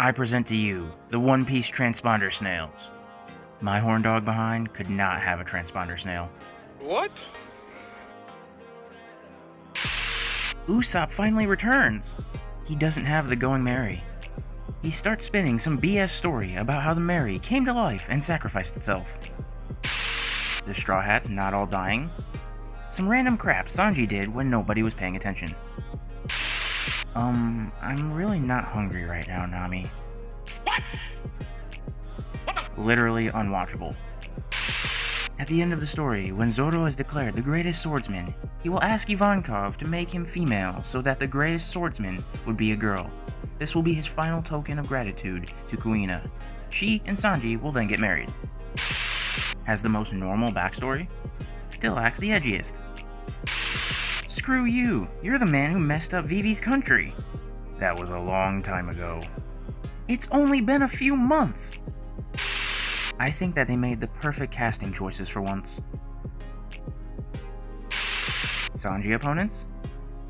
I present to you the One Piece transponder snails. My horn dog behind could not have a transponder snail. What? Usopp finally returns. He doesn't have the Going Merry. He starts spinning some BS story about how the Merry came to life and sacrificed itself. The Straw Hats not all dying. Some random crap Sanji did when nobody was paying attention. I'm really not hungry right now, Nami. What? Literally unwatchable. At the end of the story, when Zoro is declared the greatest swordsman, he will ask Ivankov to make him female so that the greatest swordsman would be a girl. This will be his final token of gratitude to Kuina. She and Sanji will then get married. Has the most normal backstory? Still acts the edgiest. Screw you! You're the man who messed up Vivi's country! That was a long time ago. It's only been a few months! I think that they made the perfect casting choices for once. Sanji opponents?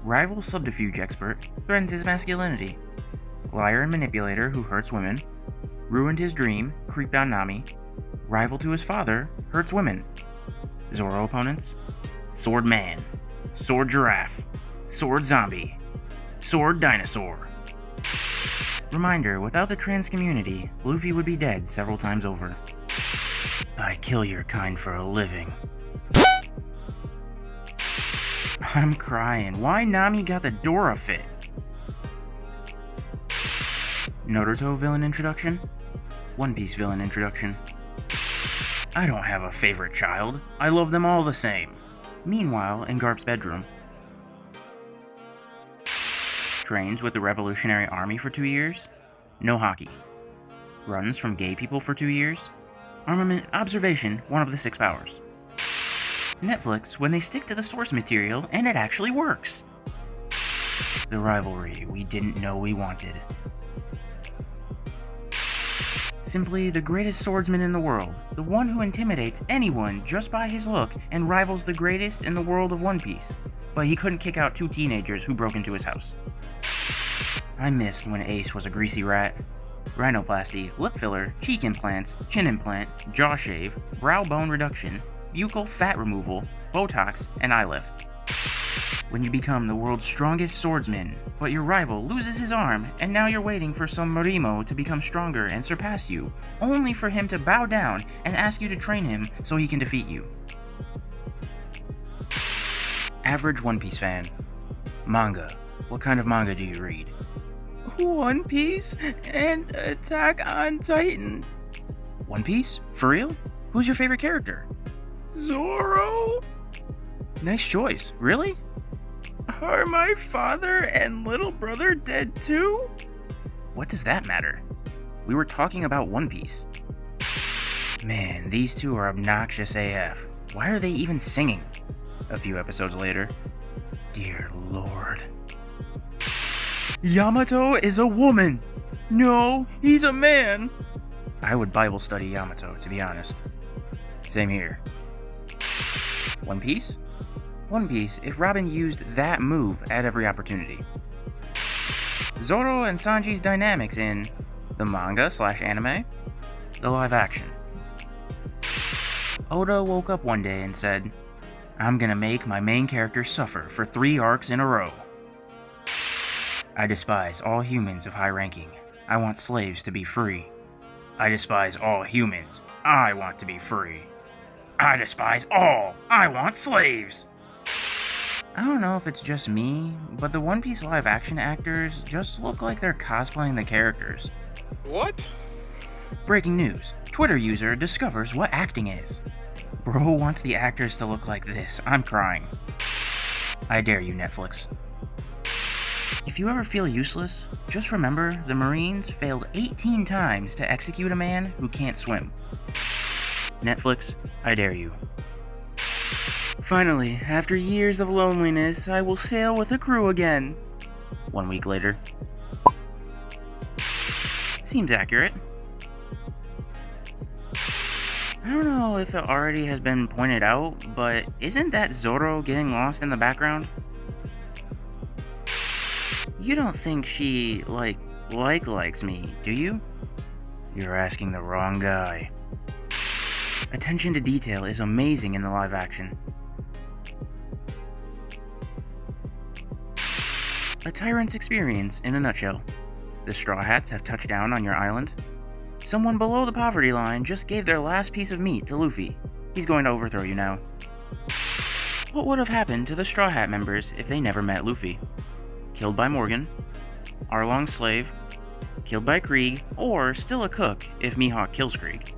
Rival subterfuge expert threatens his masculinity. Liar and manipulator who hurts women. Ruined his dream, creeped on Nami. Rival to his father, hurts women. Zoro opponents? Sword man. Sword giraffe. Sword zombie. Sword dinosaur. Reminder, without the trans community, Luffy would be dead several times over. I kill your kind for a living. I'm crying. Why Nami got the Dora fit? Naruto villain introduction? One Piece villain introduction. I don't have a favorite child. I love them all the same. Meanwhile, in Garp's bedroom. Trains with the Revolutionary Army for 2 years. No hockey. Runs from gay people for 2 years. Armament observation, one of the 6 powers. Netflix when they stick to the source material and it actually works. The rivalry we didn't know we wanted. Simply the greatest swordsman in the world, the one who intimidates anyone just by his look and rivals the greatest in the world of One Piece, but he couldn't kick out 2 teenagers who broke into his house. I missed when Ace was a greasy rat. Rhinoplasty, lip filler, cheek implants, chin implant, jaw shave, brow bone reduction, buccal fat removal, Botox, and eye lift. When you become the world's strongest swordsman, but your rival loses his arm, and now you're waiting for some Marimo to become stronger and surpass you, only for him to bow down and ask you to train him so he can defeat you. Average One Piece fan. Manga. What kind of manga do you read? One Piece and Attack on Titan. One Piece? For real? Who's your favorite character? Zoro. Nice choice. Really? Are my father and little brother dead too? What does that matter? We were talking about One Piece. Man, these two are obnoxious AF. Why are they even singing? A few episodes later. Dear Lord. Yamato is a woman! No, he's a man! I would Bible study Yamato, to be honest. Same here. One Piece? One Piece if Robin used that move at every opportunity. Zoro and Sanji's dynamics in the manga/anime, the live action. Oda woke up one day and said, I'm gonna make my main character suffer for 3 arcs in a row. I despise all humans of high ranking. I want slaves to be free. I despise all humans. I want to be free. I despise all. I want slaves. I don't know if it's just me, but the One Piece live action actors just look like they're cosplaying the characters. What? Breaking news. Twitter user discovers what acting is. Bro wants the actors to look like this. I'm crying. I dare you, Netflix. If you ever feel useless, just remember the Marines failed 18 times to execute a man who can't swim. Netflix, I dare you. Finally, after years of loneliness, I will sail with a crew again. 1 week later. Seems accurate. I don't know if it already has been pointed out, but isn't that Zoro getting lost in the background? You don't think she, like, likes me, do you? You're asking the wrong guy. Attention to detail is amazing in the live action. A tyrant's experience in a nutshell. The Straw Hats have touched down on your island. Someone below the poverty line just gave their last piece of meat to Luffy. He's going to overthrow you now. What would have happened to the Straw Hat members if they never met Luffy? Killed by Morgan, Arlong's slave, killed by Krieg, or still a cook if Mihawk kills Krieg.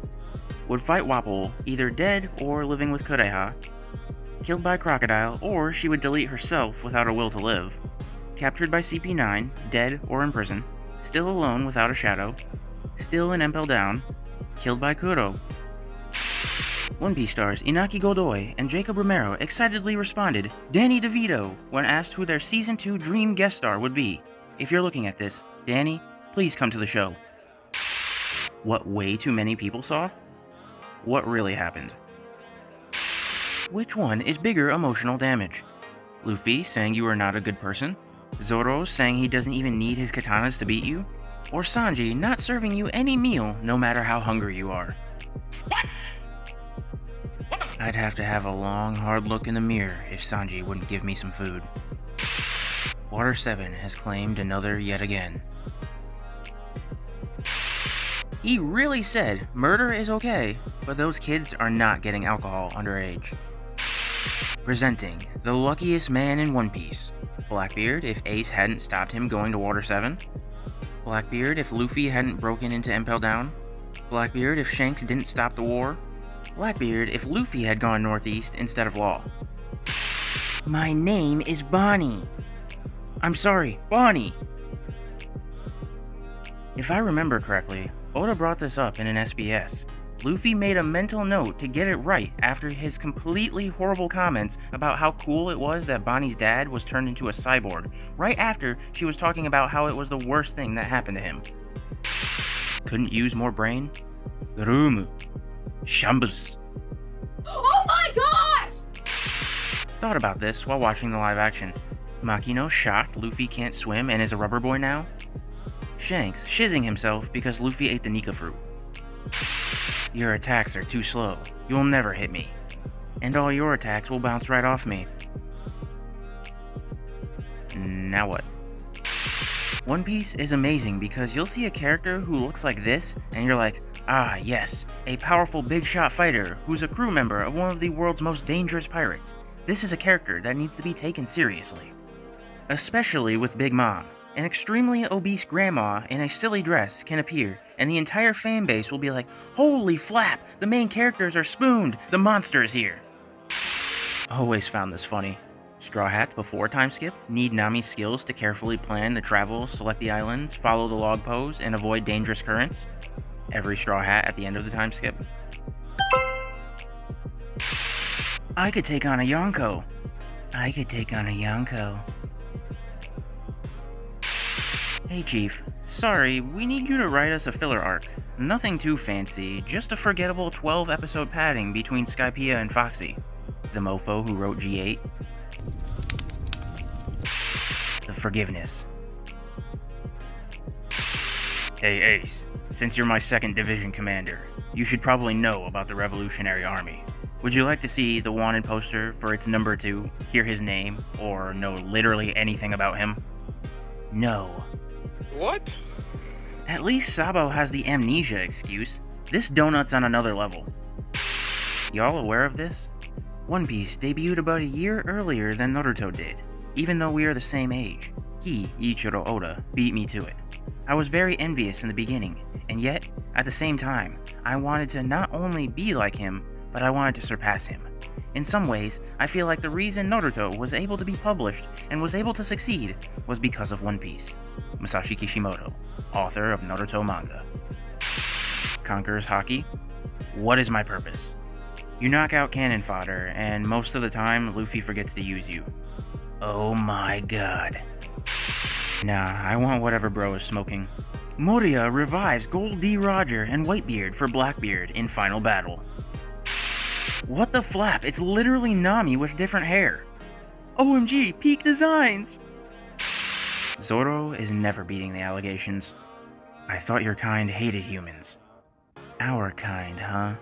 Would fight Wapol, either dead or living with Kureha. Killed by Crocodile, or she would delete herself without a will to live. Captured by CP9, dead or in prison. Still alone without a shadow. Still in Impel Down. Killed by Kuro. One Piece stars Inaki Godoy and Jacob Romero excitedly responded, Danny DeVito, when asked who their Season 2 dream guest star would be. If you're looking at this, Danny, please come to the show. What way too many people saw? What really happened? Which one is bigger emotional damage? Luffy saying you are not a good person? Zoro saying he doesn't even need his katanas to beat you? Or Sanji not serving you any meal no matter how hungry you are? I'd have to have a long, hard look in the mirror if Sanji wouldn't give me some food. Water 7 has claimed another yet again. He really said murder is okay, but those kids are not getting alcohol underage. Presenting the luckiest man in One Piece. Blackbeard if Ace hadn't stopped him going to Water 7. Blackbeard if Luffy hadn't broken into Impel Down. Blackbeard if Shanks didn't stop the war. Blackbeard if Luffy had gone northeast instead of Law. My name is Bonnie. I'm sorry, Bonnie. If I remember correctly, Oda brought this up in an SBS. Luffy made a mental note to get it right after his completely horrible comments about how cool it was that Bonnie's dad was turned into a cyborg, right after she was talking about how it was the worst thing that happened to him. Couldn't use more brain? Rumu. Shambles. Oh my gosh! Thought about this while watching the live action. Makino shocked Luffy can't swim and is a rubber boy now? Shanks shizzing himself because Luffy ate the Nika fruit. Your attacks are too slow. You'll never hit me. And all your attacks will bounce right off me. Now what? One Piece is amazing because you'll see a character who looks like this, and you're like, ah yes, a powerful big shot fighter who's a crew member of one of the world's most dangerous pirates. This is a character that needs to be taken seriously. Especially with Big Mom. An extremely obese grandma in a silly dress can appear, and the entire fan base will be like, holy flap, the main characters are spooned, the monster is here. Always found this funny. Straw Hats before time skip need Nami's skills to carefully plan the travel, select the islands, follow the log pose, and avoid dangerous currents. Every Straw Hat at the end of the time skip. I could take on a Yonko. I could take on a Yonko. Hey Chief, sorry, we need you to write us a filler arc. Nothing too fancy, just a forgettable 12-episode padding between Skypiea and Foxy. The mofo who wrote G8. The forgiveness. Hey Ace, since you're my 2nd Division commander, you should probably know about the Revolutionary Army. Would you like to see the wanted poster for its number 2, hear his name, or know literally anything about him? No. What? At least Sabo has the amnesia excuse. This donut's on another level. Y'all aware of this? One Piece debuted about a year earlier than Naruto did, even though we are the same age. He, Ichiro Oda, beat me to it. I was very envious in the beginning, and yet, at the same time, I wanted to not only be like him, but I wanted to surpass him. In some ways, I feel like the reason Naruto was able to be published and was able to succeed was because of One Piece. Masashi Kishimoto, author of Naruto manga. Conqueror's Haki. What is my purpose? You knock out cannon fodder, and most of the time, Luffy forgets to use you. Oh my god. Nah, I want whatever bro is smoking. Moria revives Gold D. Roger and Whitebeard for Blackbeard in final battle. What the flap? It's literally Nami with different hair. OMG, peak designs! Zoro is never beating the allegations. I thought your kind hated humans. Our kind, huh?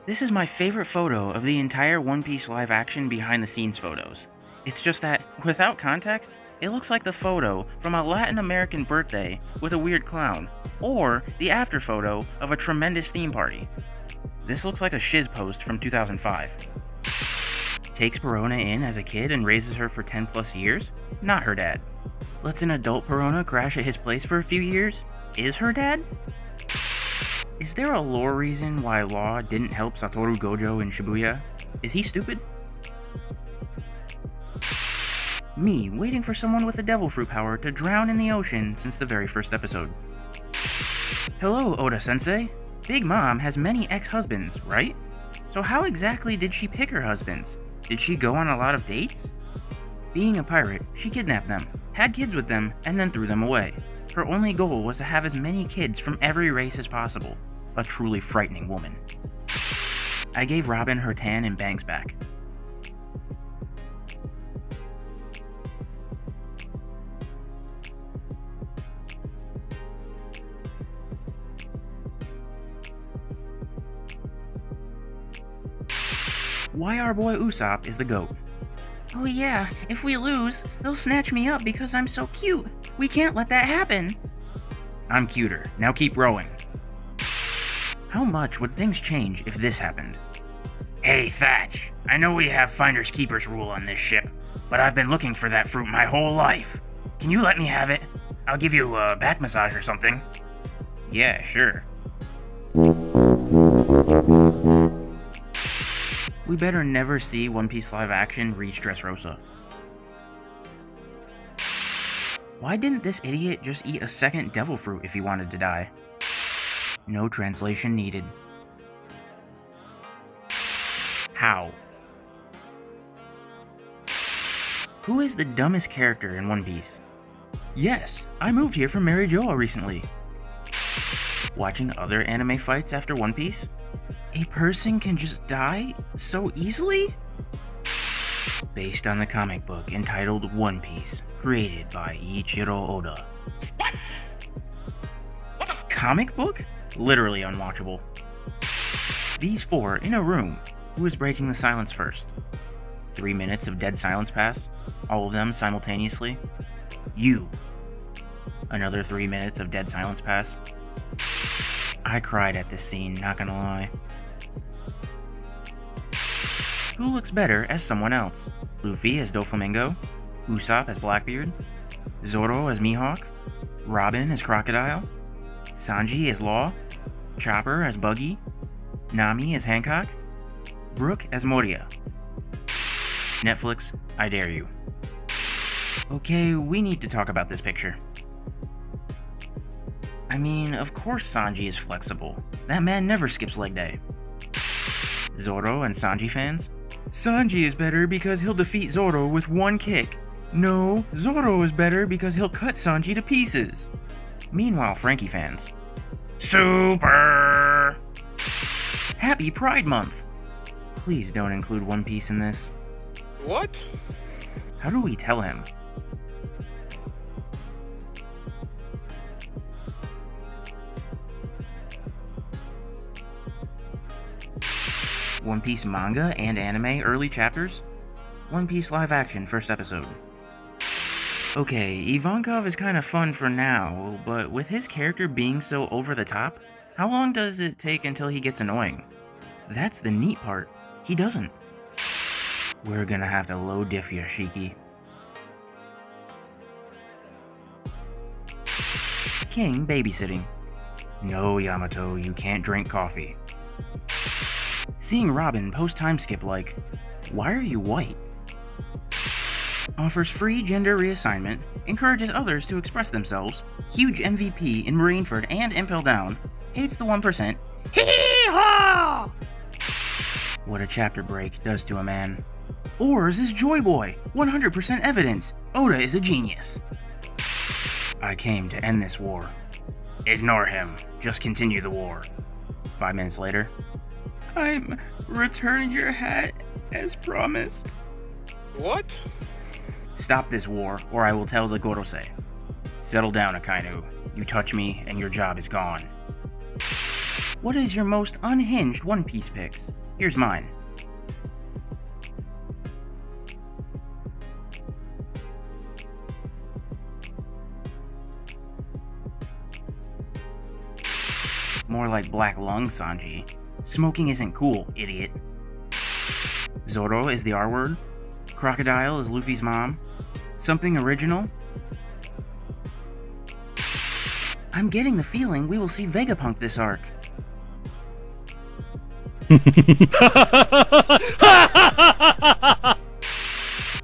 This is my favorite photo of the entire One Piece live action behind the scenes photos. It's just that, without context, it looks like the photo from a Latin American birthday with a weird clown, or the after photo of a tremendous theme party. This looks like a shiz post from 2005. Takes Perona in as a kid and raises her for 10 plus years? Not her dad. Lets an adult Perona crash at his place for a few years? Is her dad? Is there a lore reason why Law didn't help Satoru Gojo in Shibuya? Is he stupid? Me, waiting for someone with a devil fruit power to drown in the ocean since the very first episode. Hello, Oda-sensei. Big Mom has many ex-husbands, right? So how exactly did she pick her husbands? Did she go on a lot of dates? Being a pirate, she kidnapped them, had kids with them, and then threw them away. Her only goal was to have as many kids from every race as possible. A truly frightening woman. I gave Robin her tan and bangs back. Why our boy Usopp is the GOAT. Oh yeah, if we lose, they'll snatch me up because I'm so cute. We can't let that happen. I'm cuter. Now keep rowing. How much would things change if this happened? Hey Thatch, I know we have finders keepers rule on this ship, but I've been looking for that fruit my whole life. Can you let me have it? I'll give you a back massage or something. Yeah, sure. We better never see One Piece live action reach Dressrosa. Why didn't this idiot just eat a second devil fruit if he wanted to die? No translation needed. How? Who is the dumbest character in One Piece? Yes, I moved here from Mary Joa recently. Watching other anime fights after One Piece? A person can just die so easily? Based on the comic book entitled One Piece, created by Ichiro Oda. What? Comic book? Literally unwatchable. These four in a room. Who is breaking the silence first? 3 minutes of dead silence pass, all of them simultaneously. You. Another 3 minutes of dead silence pass. I cried at this scene, not gonna lie. Who looks better as someone else? Luffy as Doflamingo, Usopp as Blackbeard, Zoro as Mihawk, Robin as Crocodile, Sanji as Law, Chopper as Buggy, Nami as Hancock, Brook as Moria. Netflix, I dare you. Okay, we need to talk about this picture. I mean, of course Sanji is flexible. That man never skips leg day. Zoro and Sanji fans? Sanji is better because he'll defeat Zoro with one kick. No, Zoro is better because he'll cut Sanji to pieces. Meanwhile, Frankie fans. Super! Happy Pride Month! Please don't include One Piece in this. What? How do we tell him? One Piece manga and anime early chapters? One Piece live action first episode. Okay, Ivankov is kind of fun for now, but with his character being so over the top, how long does it take until he gets annoying? That's the neat part. He doesn't. We're gonna have to low diff Yashiki. King babysitting. No, Yamato, you can't drink coffee. Seeing Robin post time skip like, why are you white? Offers free gender reassignment, encourages others to express themselves, huge MVP in Marineford and Impel Down, hates the 1%, hee-haw! What a chapter break does to a man. Oars is Joy Boy, 100% evidence, Oda is a genius. I came to end this war. Ignore him, just continue the war. 5 minutes later. I'm returning your hat as promised. What? Stop this war, or I will tell the Gorosei. Settle down, Akainu. You touch me, and your job is gone. What is your most unhinged One Piece picks? Here's mine. More like Black Lung Sanji. Smoking isn't cool, idiot. Zoro is the R word. Crocodile is Luffy's mom. Something original? I'm getting the feeling we will see Vegapunk this arc.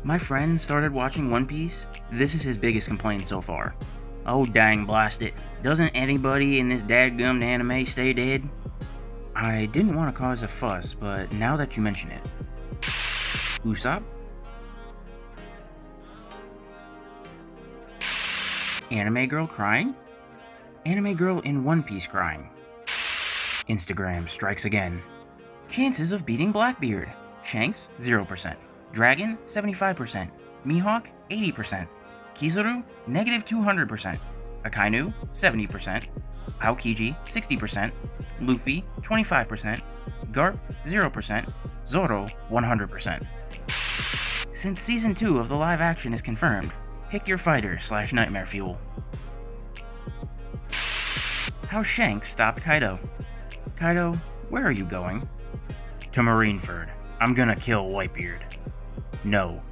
My friend started watching One Piece. This is his biggest complaint so far. Oh dang blast it. Doesn't anybody in this dadgummed anime stay dead? I didn't want to cause a fuss, but now that you mention it. Usopp? Anime girl crying? Anime girl in One Piece crying. Instagram strikes again. Chances of beating Blackbeard. Shanks, 0%. Dragon, 75%. Mihawk, 80%. Kizaru, negative 200%. Akainu, 70%. Aokiji, 60%. Luffy, 25%. Garp, 0%. Zoro, 100%. Since Season 2 of the live action is confirmed, pick your fighter / nightmare fuel. How Shanks stopped Kaido. Kaido, where are you going? To Marineford. I'm gonna kill Whitebeard. No.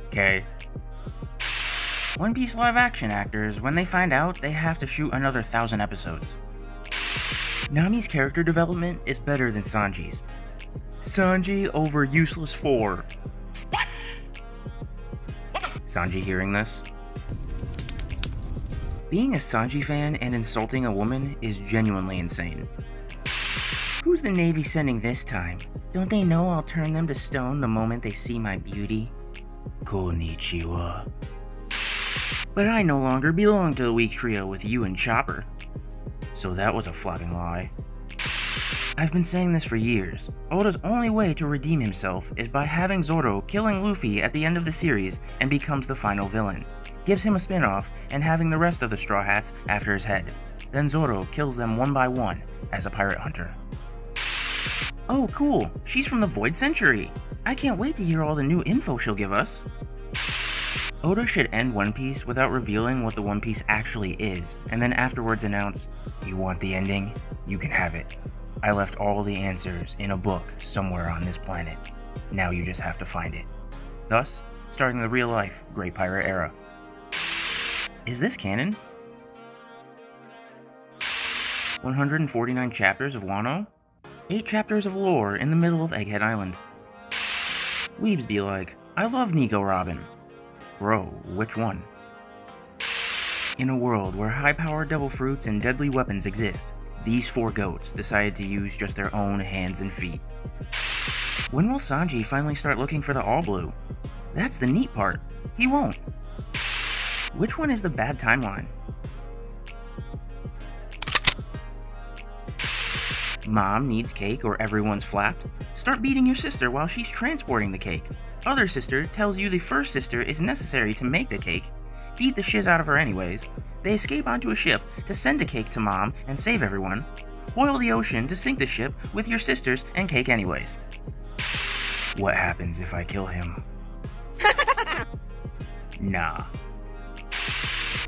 Okay. One Piece live action actors, when they find out, they have to shoot another 1,000 episodes. Nami's character development is better than Sanji's. Sanji over Useless 4. What? Sanji hearing this? Being a Sanji fan and insulting a woman is genuinely insane. Who's the Navy sending this time? Don't they know I'll turn them to stone the moment they see my beauty? Konnichiwa. But I no longer belong to the weak trio with you and Chopper. So that was a flapping lie. I've been saying this for years. Oda's only way to redeem himself is by having Zoro killing Luffy at the end of the series and becomes the final villain. Gives him a spin-off and having the rest of the Straw Hats after his head. Then Zoro kills them one by one as a pirate hunter. Oh cool, she's from the Void Century! I can't wait to hear all the new info she'll give us. Oda should end One Piece without revealing what the One Piece actually is, and then afterwards announce, "You want the ending? You can have it. I left all the answers in a book somewhere on this planet. Now you just have to find it." Thus, starting the real-life Great Pirate era. Is this canon? 149 chapters of Wano? 8 chapters of lore in the middle of Egghead Island. Weebs be like, I love Nico Robin. Bro, which one? In a world where high-powered devil fruits and deadly weapons exist, these 4 goats decided to use just their own hands and feet. When will Sanji finally start looking for the All Blue? That's the neat part. He won't. Which one is the bad timeline? Mom needs cake or everyone's flapped? Start beating your sister while she's transporting the cake. Other sister tells you the first sister is necessary to make the cake. Beat the shiz out of her anyways. They escape onto a ship to send a cake to Mom and save everyone. Boil the ocean to sink the ship with your sisters and cake anyways. What happens if I kill him? Nah.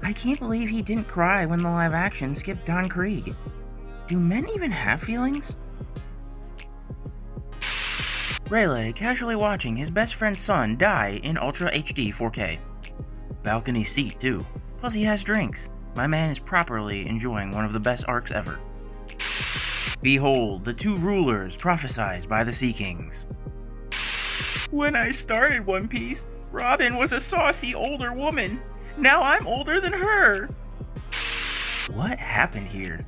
I can't believe he didn't cry when the live action skipped Don Krieg. Do men even have feelings? Rayleigh casually watching his best friend's son die in Ultra HD 4K. Balcony seat too, plus he has drinks. My man is properly enjoying one of the best arcs ever. Behold, the 2 rulers prophesied by the Sea Kings. When I started One Piece, Robin was a saucy older woman. Now I'm older than her. What happened here?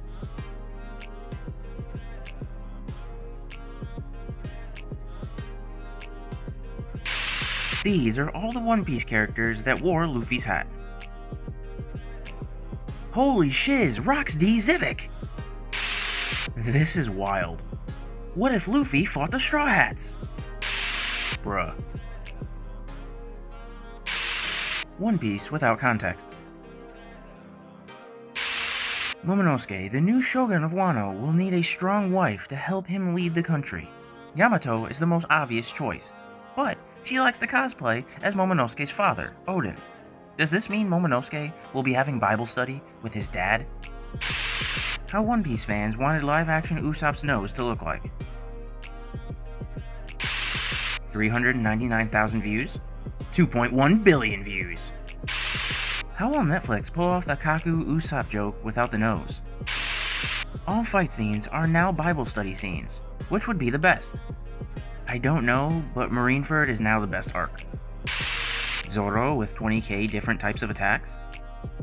These are all the One Piece characters that wore Luffy's hat. Holy shiz, Rox D. Zivik! This is wild. What if Luffy fought the Straw Hats? Bruh. One Piece without context. Momonosuke, the new shogun of Wano, will need a strong wife to help him lead the country. Yamato is the most obvious choice, but she likes to cosplay as Momonosuke's father, Odin. Does this mean Momonosuke will be having Bible study with his dad? How One Piece fans wanted live-action Usopp's nose to look like. 399,000 views? 2.1 billion views! How will Netflix pull off the Kaku Usopp joke without the nose? All fight scenes are now Bible study scenes. Which would be the best? I don't know, but Marineford is now the best arc. Zoro with 20k different types of attacks?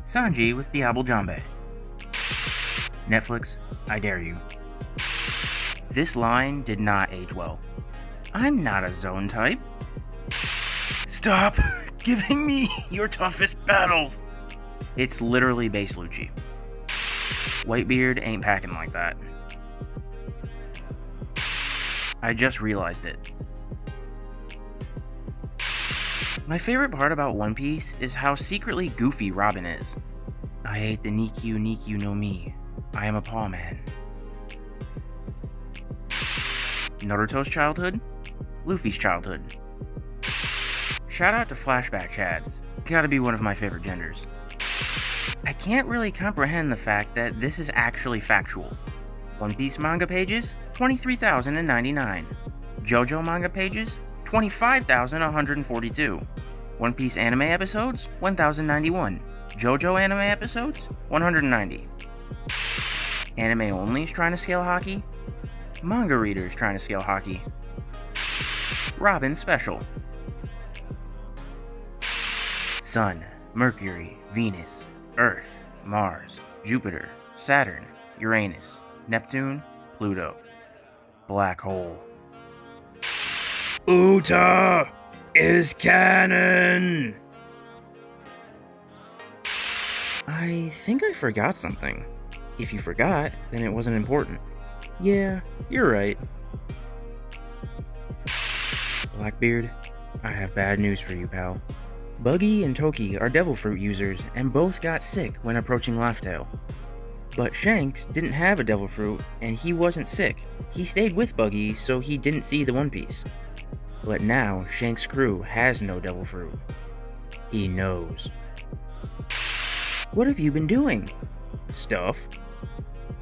Sanji with Diable Jambe. Netflix, I dare you. This line did not age well. I'm not a zone type. Stop giving me your toughest battles! It's literally base Lucci. Whitebeard ain't packing like that. I just realized it. My favorite part about One Piece is how secretly goofy Robin is. I ate the Nikyu no Mi. I am a paw man. Naruto's childhood? Luffy's childhood. Shout out to Flashback Chads. Gotta be one of my favorite genders. I can't really comprehend the fact that this is actually factual. One Piece manga pages? 23,099. JoJo manga pages? 25,142. One Piece anime episodes? 1,091. JoJo anime episodes? 190. Anime only is trying to scale hockey? Manga readers trying to scale hockey. Robin special. Sun, Mercury, Venus, Earth, Mars, Jupiter, Saturn, Uranus, Neptune, Pluto. Black hole. Uta is canon! I think I forgot something. If you forgot, then it wasn't important. Yeah, you're right. Blackbeard, I have bad news for you, pal. Buggy and Toki are Devil Fruit users, and both got sick when approaching Laugh-Tale. But Shanks didn't have a Devil Fruit, and he wasn't sick. He stayed with Buggy, so he didn't see the One Piece. But now, Shanks' crew has no Devil Fruit. He knows. What have you been doing? Stuff.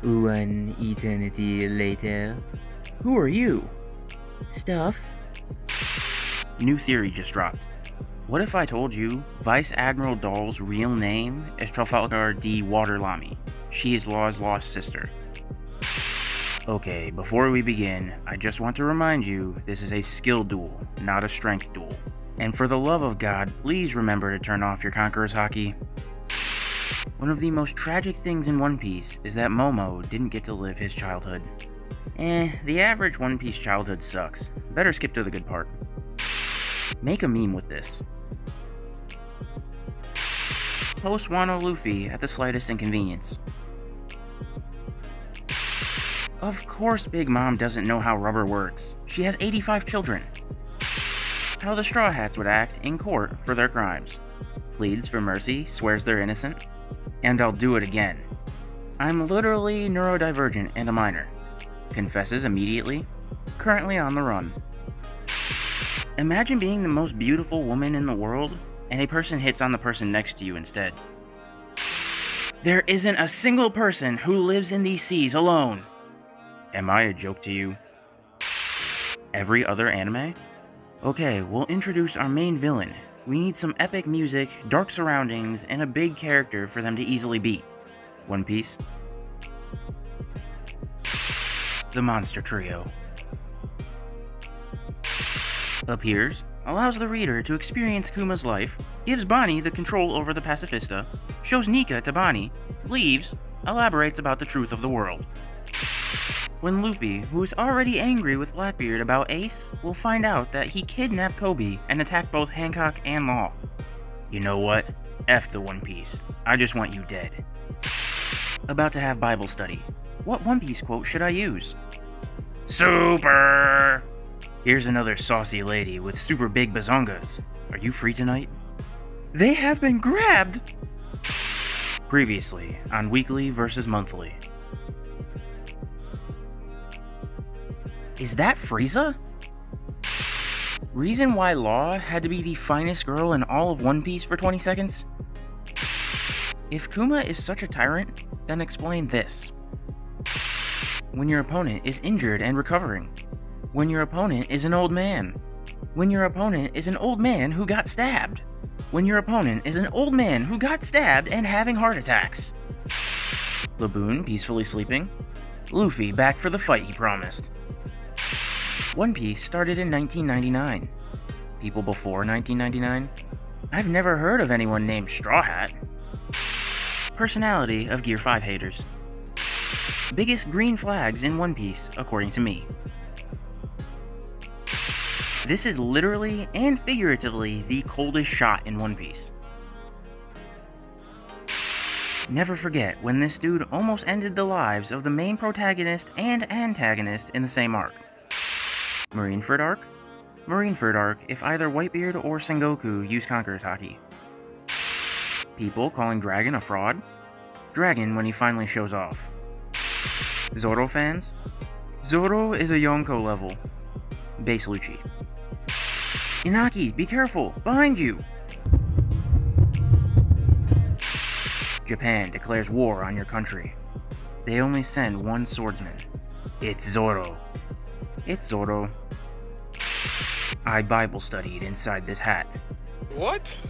One eternity later. Who are you? Stuff. New theory just dropped. What if I told you Vice Admiral Dahl's real name is Trafalgar D. Waterlamy? She is Law's lost sister. Okay, before we begin, I just want to remind you this is a skill duel, not a strength duel. And for the love of God, please remember to turn off your Conqueror's Haki. One of the most tragic things in One Piece is that Momo didn't get to live his childhood. The average One Piece childhood sucks. Better skip to the good part. Make a meme with this. Post Wano Luffy at the slightest inconvenience. Of course Big Mom doesn't know how rubber works. She has 85 children. How the Straw Hats would act in court for their crimes. Pleads for mercy, swears they're innocent. And I'll do it again. I'm literally neurodivergent and a minor. Confesses immediately. Currently on the run. Imagine being the most beautiful woman in the world, and a person hits on the person next to you instead. There isn't a single person who lives in these seas alone. Am I a joke to you? Every other anime? Okay, we'll introduce our main villain. We need some epic music, dark surroundings, and a big character for them to easily beat. One Piece. The Monster Trio. Appears, allows the reader to experience Kuma's life, gives Bonnie the control over the Pacifista, shows Nika to Bonnie, leaves, elaborates about the truth of the world. When Luffy, who is already angry with Blackbeard about Ace, will find out that he kidnapped Kobe and attacked both Hancock and Law. You know what? F the One Piece. I just want you dead. About to have Bible study. What One Piece quote should I use? Super! Here's another saucy lady with super big bazongas. Are you free tonight? They have been grabbed! Previously on Weekly vs. Monthly. Is that Frieza? Reason why Law had to be the finest girl in all of One Piece for 20 seconds? If Kuma is such a tyrant, then explain this. When your opponent is injured and recovering. When your opponent is an old man. When your opponent is an old man who got stabbed. When your opponent is an old man who got stabbed and having heart attacks. Laboon peacefully sleeping. Luffy back for the fight he promised. One Piece started in 1999. People before 1999? I've never heard of anyone named Straw Hat. Personality of Gear 5 haters. Biggest green flags in One Piece, according to me. This is literally and figuratively the coldest shot in One Piece. Never forget when this dude almost ended the lives of the main protagonist and antagonist in the same arc. Marineford arc? Marineford arc if either Whitebeard or Sengoku use Conqueror's Haki. People calling Dragon a fraud? Dragon when he finally shows off. Zoro fans? Zoro is a Yonko level. Base Lucci. Inaki, be careful! Behind you! Japan declares war on your country. They only send one swordsman. It's Zoro. It's Zoro. I Bible studied inside this hat. What?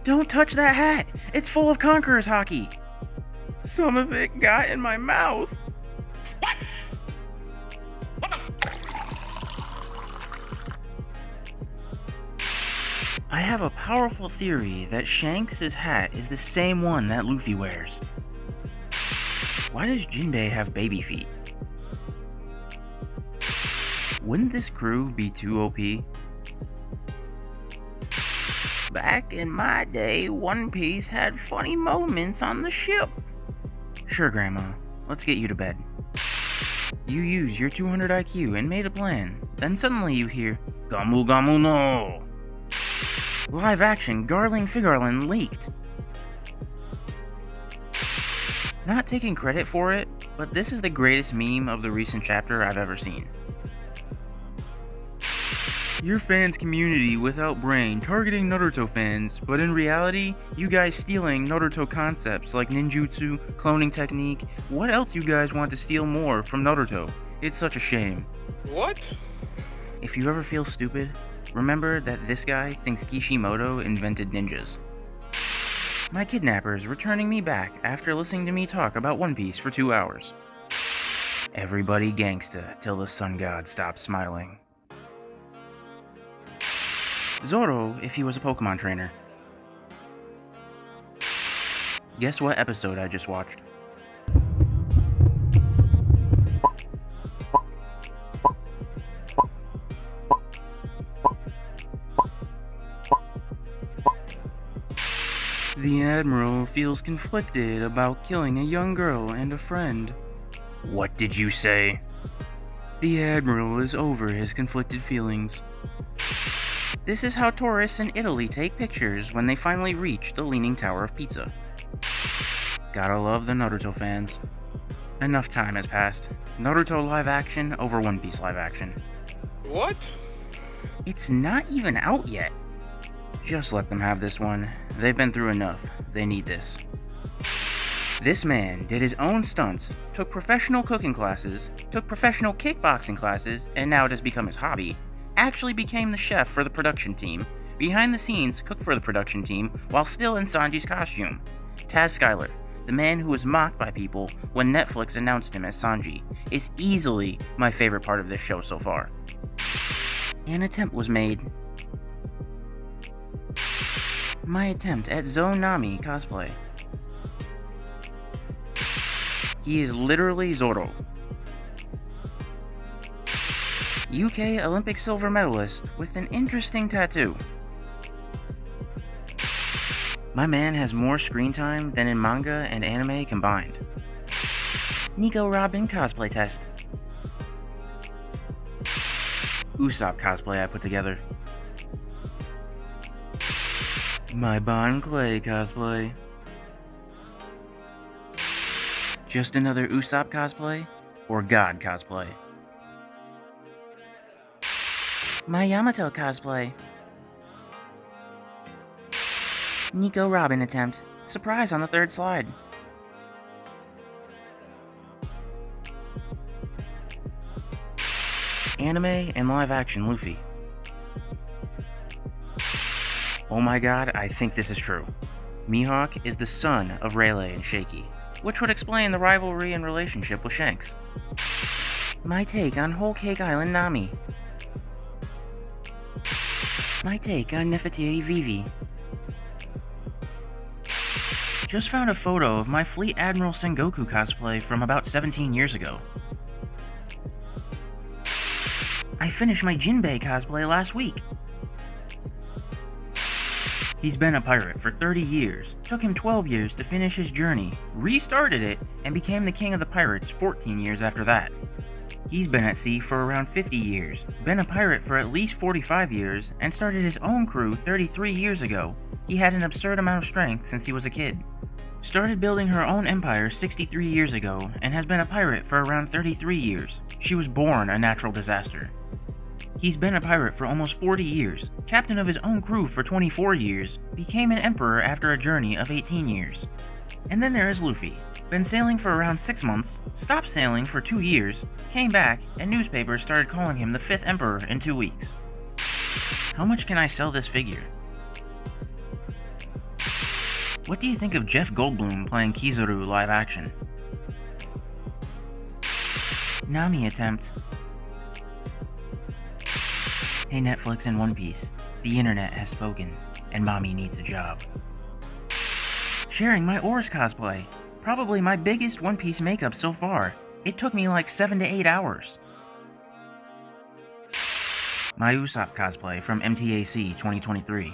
Don't touch that hat! It's full of Conqueror's Haki! Some of it got in my mouth. What? I have a powerful theory that Shanks' hat is the same one that Luffy wears. Why does Jinbei have baby feet? Wouldn't this crew be too OP? Back in my day, One Piece had funny moments on the ship. Sure, Grandma. Let's get you to bed. You use your 200 IQ and made a plan. Then suddenly you hear, Gamu Gamu no! Live action Garling Figarlin leaked. Not taking credit for it, but this is the greatest meme of the recent chapter I've ever seen. Your fans' community without brain targeting Naruto fans, but in reality, you guys stealing Naruto concepts like ninjutsu, cloning technique. What else you guys want to steal more from Naruto? It's such a shame. What? If you ever feel stupid, remember that this guy thinks Kishimoto invented ninjas. My kidnapper's returning me back after listening to me talk about One Piece for 2 hours. Everybody gangsta till the sun god stops smiling. Zoro if he was a Pokemon trainer. Guess what episode I just watched? The Admiral feels conflicted about killing a young girl and a friend. What did you say? The Admiral is over his conflicted feelings. This is how tourists in Italy take pictures when they finally reach the Leaning Tower of Pizza. Gotta love the Naruto fans. Enough time has passed. Naruto live action over One Piece live action. What? It's not even out yet. Just let them have this one. They've been through enough. They need this. This man did his own stunts, took professional cooking classes, took professional kickboxing classes, and now it has become his hobby. Actually became the chef for the production team. Behind the scenes, cooked for the production team while still in Sanji's costume. Taz Skylar, the man who was mocked by people when Netflix announced him as Sanji, is easily my favorite part of this show so far. An attempt was made. My attempt at Zonami cosplay. He is literally Zoro. UK Olympic silver medalist with an interesting tattoo. My man has more screen time than in manga and anime combined. Nico Robin cosplay test. Usopp cosplay I put together. My Bon Clay cosplay. Just another Usopp cosplay? Or God cosplay? My Yamato cosplay. Nico Robin attempt. Surprise on the third slide. Anime and live action Luffy. Oh my god, I think this is true. Mihawk is the son of Rayleigh and Shaky, which would explain the rivalry and relationship with Shanks. My take on Whole Cake Island Nami. My take on Nefertiti Vivi. Just found a photo of my Fleet Admiral Sengoku cosplay from about 17 years ago. I finished my Jinbei cosplay last week. He's been a pirate for 30 years, took him 12 years to finish his journey, restarted it, and became the king of the pirates 14 years after that. He's been at sea for around 50 years, been a pirate for at least 45 years, and started his own crew 33 years ago. He had an absurd amount of strength since he was a kid. Started building her own empire 63 years ago, and has been a pirate for around 33 years. She was born a natural disaster. He's been a pirate for almost 40 years, captain of his own crew for 24 years, became an emperor after a journey of 18 years. And then there is Luffy. Been sailing for around 6 months, stopped sailing for 2 years, came back, and newspapers started calling him the 5th emperor in 2 weeks. How much can I sell this figure? What do you think of Jeff Goldblum playing Kizaru live action? Nami attempt. Hey Netflix and One Piece, the internet has spoken, and mommy needs a job. Sharing my Oars cosplay, probably my biggest One Piece makeup so far. It took me like 7 to 8 hours. My Usopp cosplay from MTAC 2023.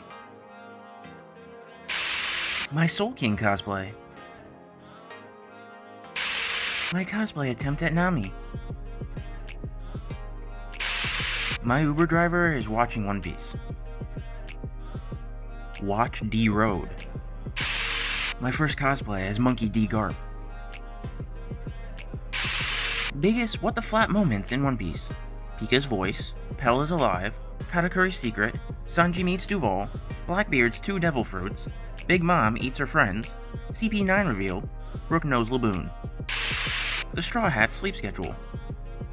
My Soul King cosplay. My cosplay attempt at Nami. My Uber driver is watching One Piece. Watch D Road. My first cosplay as Monkey D Garp. Biggest what the flap moments in One Piece. Pika's voice, Pell is alive, Katakuri's secret, Sanji meets Duval, Blackbeard's 2 devil fruits, Big Mom eats her friends, CP9 reveal, Brook knows Laboon. The Straw Hat's sleep schedule.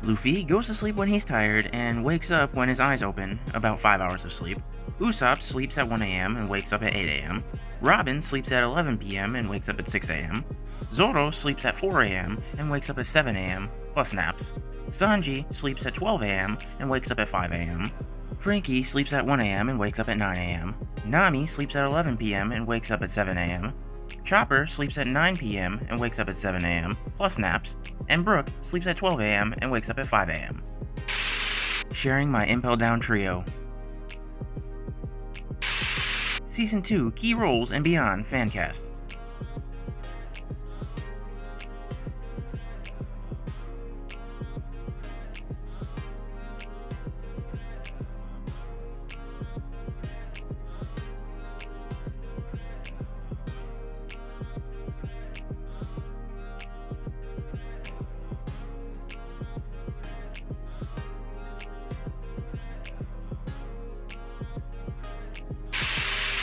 Luffy goes to sleep when he's tired and wakes up when his eyes open, about 5 hours of sleep. Usopp sleeps at 1 AM and wakes up at 8 AM. Robin sleeps at 11 PM and wakes up at 6 AM. Zoro sleeps at 4 AM and wakes up at 7 AM, plus naps. Sanji sleeps at 12 AM and wakes up at 5 AM. Frankie sleeps at 1 AM and wakes up at 9 AM. Nami sleeps at 11 PM and wakes up at 7 AM. Chopper sleeps at 9 PM and wakes up at 7 AM, plus naps. And Brook sleeps at 12 AM and wakes up at 5 AM. Sharing my Impel Down trio. Season 2 Key Roles and Beyond Fancast.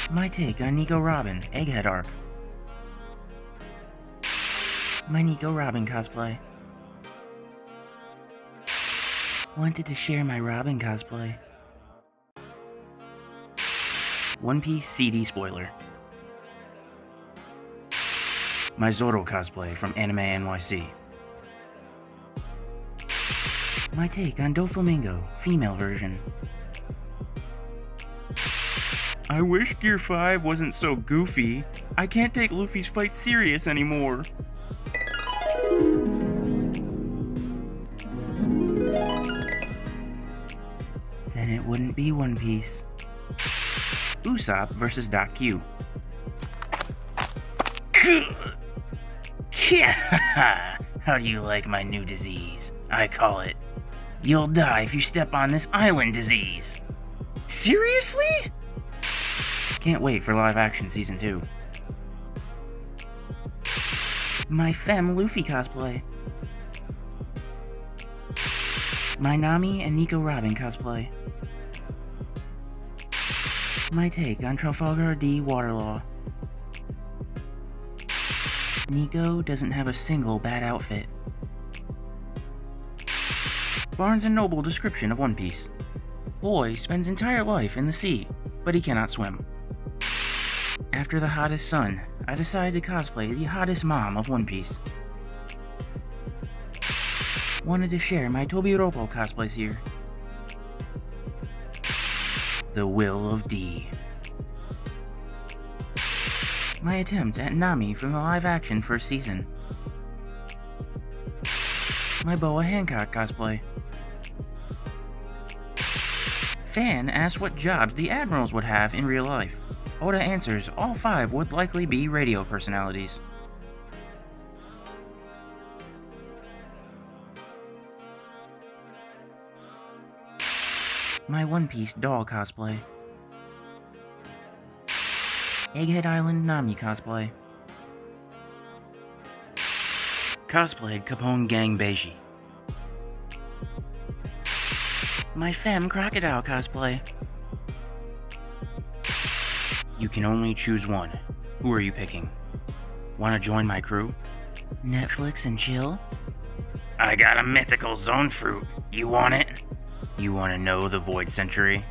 My take on Nico Robin, Egghead arc. My Nico Robin cosplay. Wanted to share my Robin cosplay. One Piece CD spoiler. My Zoro cosplay from Anime NYC. My take on Doflamingo, female version. I wish Gear 5 wasn't so goofy. I can't take Luffy's fight serious anymore. Then it wouldn't be One Piece. Usopp vs. Doc Q. How do you like my new disease? I call it, you'll die if you step on this island disease. Seriously? Can't wait for live action season 2. My Femme Luffy cosplay. My Nami and Nico Robin cosplay. My take on Trafalgar D. Waterlaw. Nico doesn't have a single bad outfit. Barnes & Noble description of One Piece. Boy spends entire life in the sea, but he cannot swim. After the hottest sun, I decided to cosplay the hottest mom of One Piece. Wanted to share my Tobiropo cosplays here. The Will of D. My attempt at Nami from the live-action first season. My Boa Hancock cosplay. Fan asked what jobs the admirals would have in real life. Oda answers all 5 would likely be radio personalities. My One Piece doll cosplay. Egghead Island Nami cosplay. Cosplayed Capone Gang Beiji. My Femme Crocodile cosplay. You can only choose one. Who are you picking? Wanna join my crew? Netflix and chill? I got a mythical zone fruit. You want it? You wanna know the Void Century?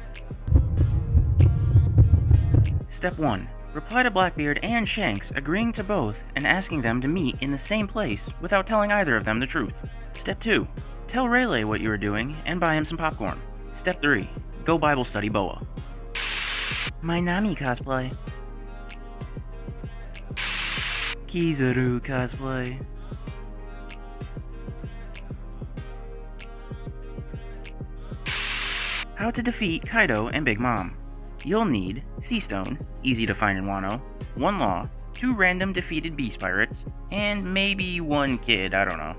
Step 1. Reply to Blackbeard and Shanks agreeing to both and asking them to meet in the same place without telling either of them the truth. Step 2. Tell Rayleigh what you are doing and buy him some popcorn. Step 3. Go Bible study Boa. My Nami cosplay. Kizaru cosplay. How to defeat Kaido and Big Mom. You'll need Sea Stone, easy to find in Wano, 1 Law, 2 random defeated Beast Pirates, and maybe 1 kid, I don't know.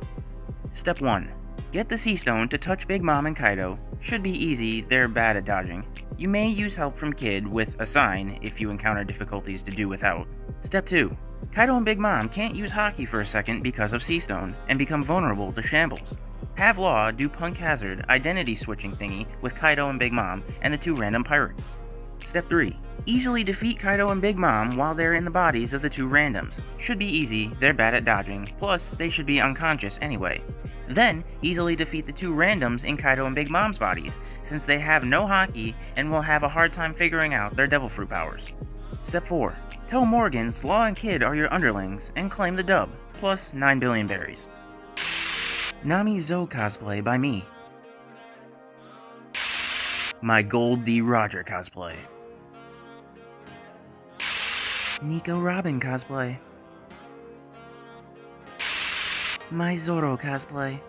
Step 1. Get the Sea Stone to touch Big Mom and Kaido. Should be easy, they're bad at dodging. You may use help from Kid with a sign if you encounter difficulties to do without. Step 2. Kaido and Big Mom can't use Haki for a second because of Sea Stone, and become vulnerable to shambles. Have Law do Punk Hazard identity switching thingy with Kaido and Big Mom and the 2 random pirates. Step 3. Easily defeat Kaido and Big Mom while they're in the bodies of the 2 randoms. Should be easy, they're bad at dodging, plus they should be unconscious anyway. Then, easily defeat the 2 randoms in Kaido and Big Mom's bodies, since they have no Haki and will have a hard time figuring out their Devil Fruit powers. Step 4. Tell Morgans Law and Kid are your underlings and claim the dub, plus 9 billion berries. Nami Zoe cosplay by me. My Gold D. Roger cosplay. Nico Robin cosplay. My Zoro cosplay.